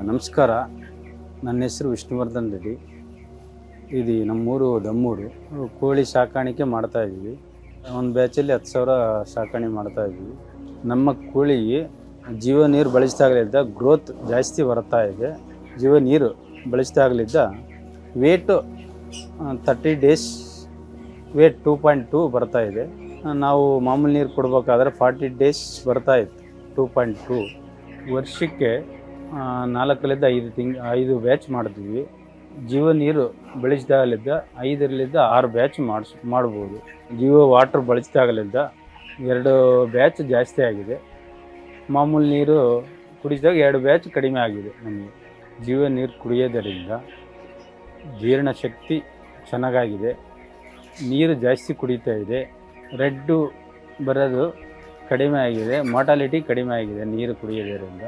ನಮಸ್ಕಾರ. ನನ್ನ ಹೆಸರು ವಿಷ್ಣುವರ್ಧನ್ ರೆಡ್ಡಿ. ಇದು ನಮ್ಮೂರು ದಮ್ಮೂರು. ಕೋಳಿ ಸಾಕಾಣಿಕೆ ಮಾಡ್ತಾಯಿದ್ದೀವಿ. ಒಂದು ಬ್ಯಾಚಲ್ಲಿ 10,000 ಸಾಕಾಣೆ ಮಾಡ್ತಾಯಿದ್ದೀವಿ. ನಮ್ಮ ಕೋಳಿಗೆ ಜೀವ ನೀರು ಬಳಸಿದಾಗಲಿದ್ದ ಗ್ರೋತ್ ಜಾಸ್ತಿ ಬರ್ತಾ ಇದೆ. ಜೀವ ನೀರು ಬಳಸಿದಾಗಲಿದ್ದ ವೇಟು 30 ಡೇಸ್ ವೇಟ್ 2.2 ಬರ್ತಾ ಇದೆ. ನಾವು ಮಾಮೂಲಿ ನೀರು ಕೊಡಬೇಕಾದ್ರೆ 40 ಡೇಸ್ ಬರ್ತಾ ಇತ್ತು 2.2. ವರ್ಷಕ್ಕೆ 4 ಬ್ಯಾಚ್ ಮಾಡ್ತೀವಿ. ಜೀವ ನೀರು ಬಳಸಿದಾಗಲಿದ್ದ 5ರಿಂದ 6 ಬ್ಯಾಚ್ ಮಾಡ್ಬೋದು. ಜೀವ ವಾಟ್ರ್ ಬಳಸಿದಾಗಲಿದ್ದ 2 ಬ್ಯಾಚ್ ಜಾಸ್ತಿ ಆಗಿದೆ. ಮಾಮೂಲಿ ನೀರು ಕುಡಿಸಿದಾಗ 2 ಬ್ಯಾಚ್ ಕಡಿಮೆ ಆಗಿದೆ. ನಮಗೆ ಜೀವ ನೀರು ಕುಡಿಯೋದರಿಂದ ಜೀರ್ಣಶಕ್ತಿ ಚೆನ್ನಾಗಾಗಿದೆ. ನೀರು ಜಾಸ್ತಿ ಕುಡಿತಾ ಇದೆ. ರೆಡ್ಡು ಬರೋದು ಕಡಿಮೆ ಆಗಿದೆ. ಮಾರ್ಟಾಲಿಟಿ ಕಡಿಮೆ ಆಗಿದೆ ನೀರು ಕುಡಿಯೋದರಿಂದ.